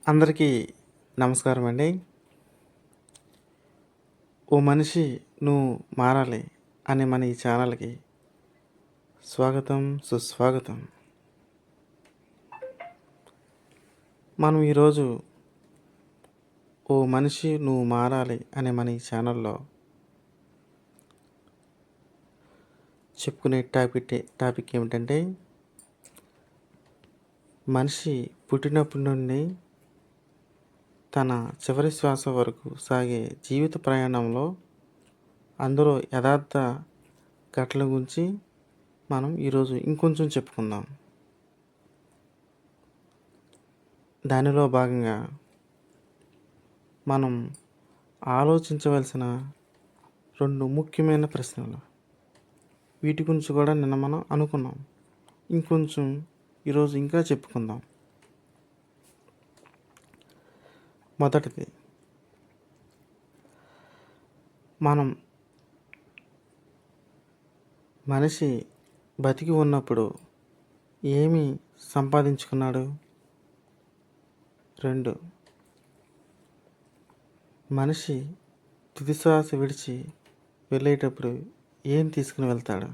అందరికీ నమస్కారం అండి. ఓ మనిషి నువ్వు మారాలి అనే మన ఈ ఛానల్కి స్వాగతం, సుస్వాగతం. మనం ఈరోజు ఓ మనిషి నువ్వు మారాలి అనే మన ఈ ఛానల్లో చెప్పుకునే టాపిక్ ఏమిటంటే, మనిషి పుట్టినప్పటి నుండి తన చివరి శ్వాస వరకు సాగే జీవిత ప్రయాణంలో అందులో యథార్థ ఘటనల గురించి మనం ఈరోజు ఇంకొంచెం చెప్పుకుందాం. దానిలో భాగంగా మనం ఆలోచించవలసిన 2 ముఖ్యమైన ప్రశ్నలు. వీటి గురించి కూడా నిన్న మనం అనుకున్నాం. ఇంకొంచెం ఈరోజు ఇంకా చెప్పుకుందాం. మొదటిది, మనిషి బతికి ఉన్నప్పుడు ఏమి సంపాదించుకున్నాడు? 2, మనిషి తుది శ్వాస విడిచి వెళ్ళేటప్పుడు ఏం తీసుకుని వెళ్తాడు?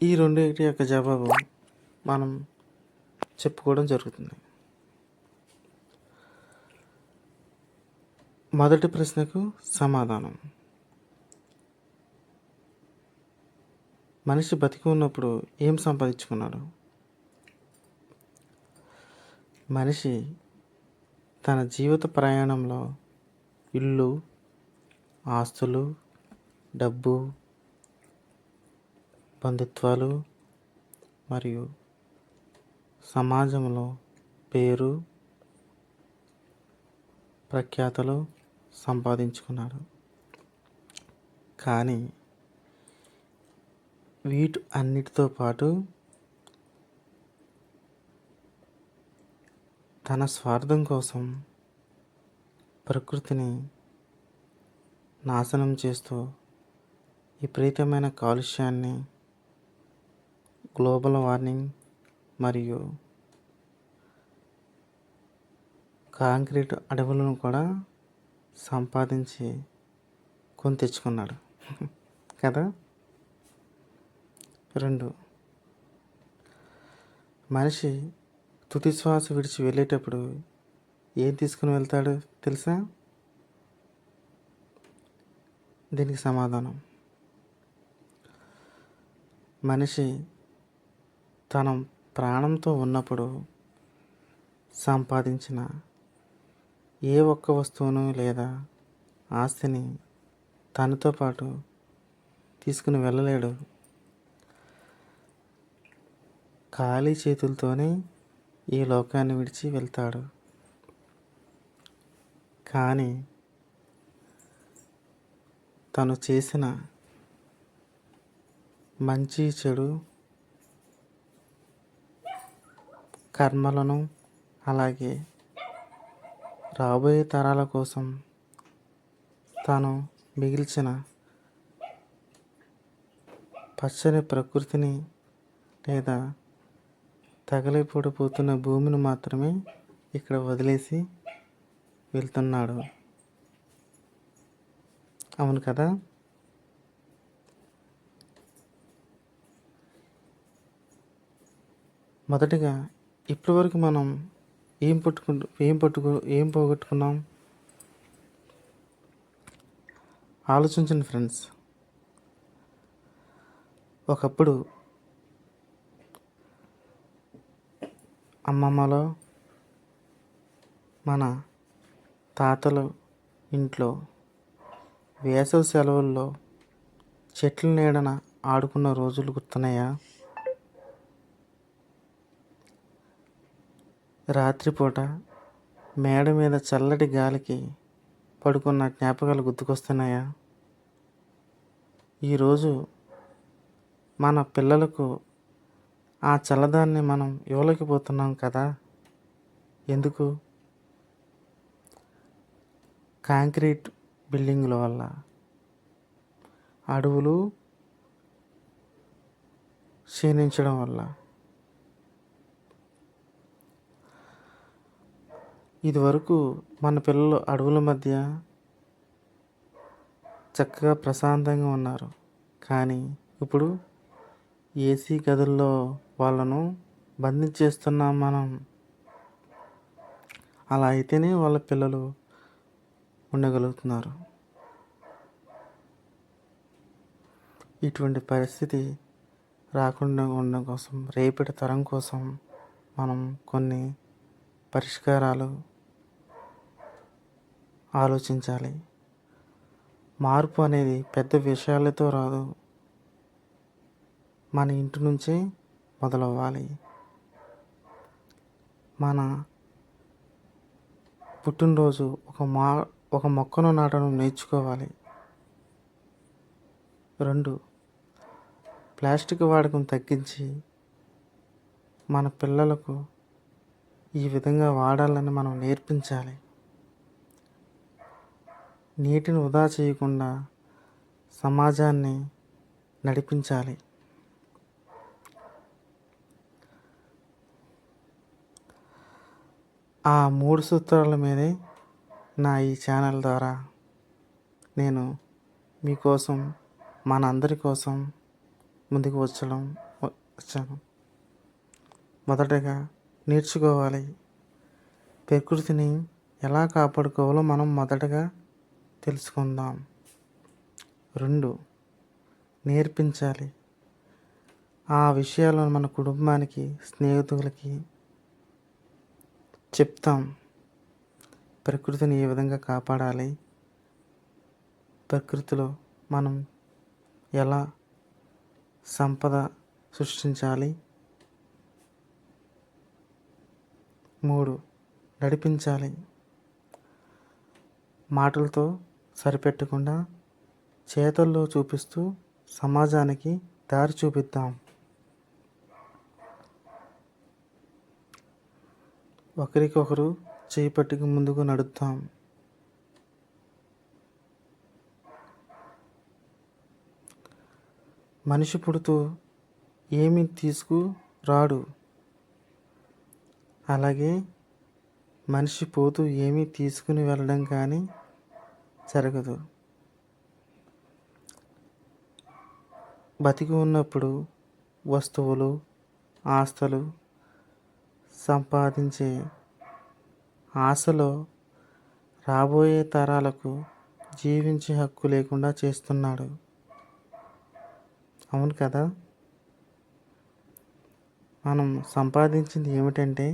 ఈ రెండింటి యొక్క జవాబు మనం చెప్పుకోవడం జరుగుతుంది. మొదటి ప్రశ్నకు సమాధానం: మనిషి బతికి ఉన్నప్పుడు ఏం సంపాదించుకున్నాడు? మనిషి తన జీవిత ప్రయాణంలో ఇల్లు, ఆస్తులు, డబ్బు, బంధుత్వాలు మరియు సమాజంలో పేరు, ప్రఖ్యాతలు సంపాదించుకున్నాడు. కానీ వీటి అన్నిటితో పాటు తన స్వార్థం కోసం ప్రకృతిని నాశనం చేస్తూ విపరీతమైన కాలుష్యాన్ని, గ్లోబల్ వార్మింగ్ మరియు కాంక్రీట్ అడవులను కూడా సంపాదించి కొని తెచ్చుకున్నాడు కదా. 2, మనిషి తుది శ్వాస విడిచి వెళ్ళేటప్పుడు ఏం తీసుకుని వెళ్తాడు తెలుసా? దీనికి సమాధానం: మనిషి తన ప్రాణంతో ఉన్నప్పుడు సంపాదించిన ఏ ఒక్క వస్తువును లేదా ఆస్తిని తనతో పాటు తీసుకుని వెళ్ళలేడు. ఖాళీ చేతులతోనే ఈ లోకాన్ని విడిచి వెళ్తాడు. కానీ తను చేసిన మంచి చెడు కర్మలను, అలాగే రాబోయే తరాల కోసం తాను మిగిల్చిన పచ్చని ప్రకృతిని లేదా తగలిపడిపోతున్న భూమిని మాత్రమే ఇక్కడ వదిలేసి వెళ్తున్నాడు. అవును కదా. మొదటిగా ఇప్పటివరకు మనం ఏం పోగొట్టుకున్నాం? ఆలోచించండి ఫ్రెండ్స్. ఒకప్పుడు అమ్మమ్మలో, మన తాతలు ఇంట్లో వేసవి సెలవుల్లో చెట్ల నీడన ఆడుకున్న రోజులు గుర్తున్నాయా? రాత్రిపూట మేడ మీద చల్లటి గాలికి పడుకున్న జ్ఞాపకాలు గుర్తుకొస్తున్నాయా? ఈరోజు మన పిల్లలకు ఆ చల్లదాన్ని మనం ఇవ్వలేకపోతున్నాం కదా. ఎందుకు? కాంక్రీట్ బిల్డింగుల వల్ల, అడవులు క్షీణించడం వల్ల, ఇదివరకు మన పిల్లలు అడవుల మధ్య చక్కగా ప్రశాంతంగా ఉన్నారు. కానీ ఇప్పుడు ఏసీ గదుల్లో వాళ్ళను బంధించేస్తున్నాం మనం. అలా అయితేనే వాళ్ళ పిల్లలు ఉండగలుగుతున్నారు. ఇటువంటి పరిస్థితి రాకుండా ఉండడం కోసం, రేపటి తరం కోసం మనం కొన్ని పరిష్కారాలు ఆలోచించాలి. మార్పు అనేది పెద్ద విషయాలతో రాదు, మన ఇంటి నుంచే మొదలవ్వాలి. మన పుట్టినరోజు ఒక మొక్కను నాటడం నేర్చుకోవాలి. 2, ప్లాస్టిక్ వాడకం తగ్గించి మన పిల్లలకు ఈ విధంగా వాడాలని మనం నేర్పించాలి. నీటిని వృధా చేయకుండా సమాజాన్ని నడిపించాలి. ఆ 3 సూత్రాల మీదే నా ఈ ఛానల్ ద్వారా నేను మీకోసం, మనందరి కోసం ముందుకు వచ్చాను. మొదటగా నేర్చుకోవాలి. ప్రకృతిని ఎలా కాపాడుకోవాలో మనం మొదటగా తెలుసుకుందాం. 2, నేర్పించాలి. ఆ విషయాలను మన కుటుంబానికి, స్నేహితులకి చెప్తాం. ప్రకృతిని ఏ విధంగా కాపాడాలి, ప్రకృతిలో మనం ఎలా సంపద సృష్టించాలి. 3, నడిపించాలి. మాటలతో సరిపెట్టకుండా చేతల్లో చూపిస్తూ సమాజానికి దారి చూపిద్దాం. ఒకరికొకరు చేయి పట్టుకు ముందుకు నడుద్దాం. మనిషి పుడుతూ ఏమీ తీసుకురాడు, అలాగే మనిషి పోతూ ఏమీ తీసుకుని వెళ్ళడం కానీ జరగదు. బతికి ఉన్నప్పుడు వస్తువులు, ఆస్తులు సంపాదించే ఆశలో రాబోయే తరాలకు జీవించే హక్కు లేకుండా చేస్తున్నాడు. అవును కదా? మనం సంపాదించింది ఏమిటంటే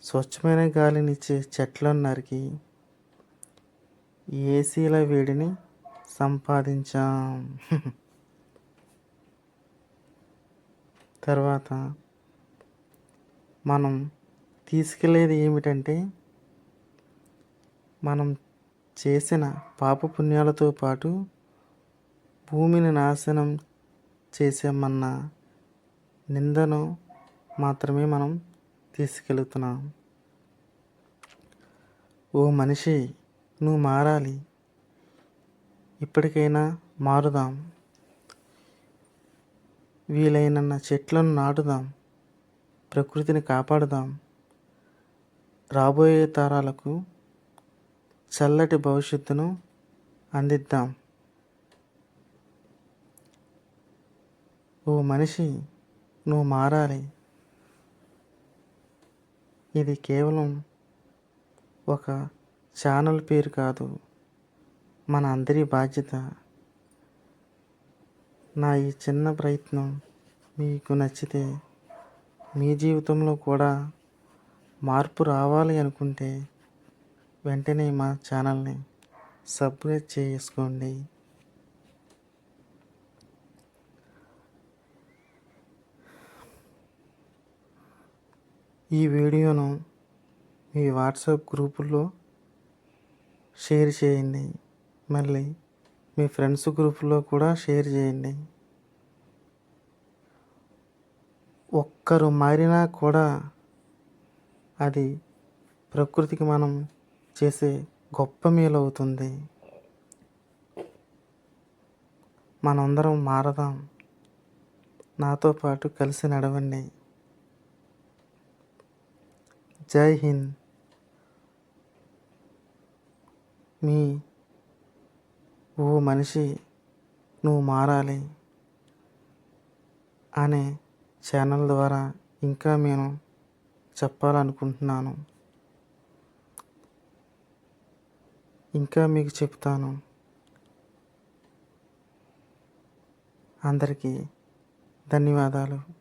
స్వచ్ఛమైన గాలినిచ్చే చెట్లను నరికి ఏసీల వేడిని సంపాదించాం. తర్వాత మనం తీసుకెళ్ళేది ఏమిటంటే మనం చేసిన పాపపుణ్యాలతో పాటు భూమిని నాశనం చేసామన్న నిందను మాత్రమే మనం తీసుకెళ్తున్నాం. ఓ మనిషి, నువ్వు మారాలి. ఇప్పటికైనా మారుదాం. వీలైనన్న చెట్లను నాటుదాం. ప్రకృతిని కాపాడుదాం. రాబోయే తరాలకు చల్లటి భవిష్యత్తును అందిద్దాం. ఓ మనిషి, నువ్వు మారాలి. ఇది కేవలం ఒక ఛానల్ పేరు కాదు, మన అందరి బాధ్యత. నా ఈ చిన్న ప్రయత్నం మీకు నచ్చితే, మీ జీవితంలో కూడా మార్పు రావాలి అనుకుంటే వెంటనే మా ఛానల్ని సబ్స్క్రైబ్ చేసుకోండి. ఈ వీడియోను మీ వాట్సాప్ గ్రూపుల్లో షేర్ చేయండి. మళ్ళీ మీ ఫ్రెండ్స్ గ్రూపులో కూడా షేర్ చేయండి. ఒక్కరు మారినా కూడా అది ప్రకృతికి మనం చేసే గొప్ప మేలు అవుతుంది. మనందరం మారదాం. నాతో పాటు కలిసి నడవండి. జై హింద్. మీ ఓ మనిషి నువ్వు మారాలి అనే ఛానల్ ద్వారా ఇంకా నేను చెప్పాలనుకుంటున్నాను. ఇంకా మీకు చెప్తాను. అందరికీ ధన్యవాదాలు.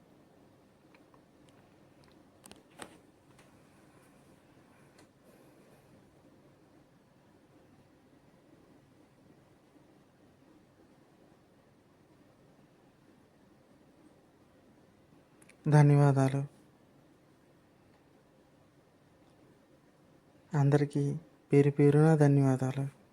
ధన్యవాదాలు. అందరికీ పేరు పేరున ధన్యవాదాలు.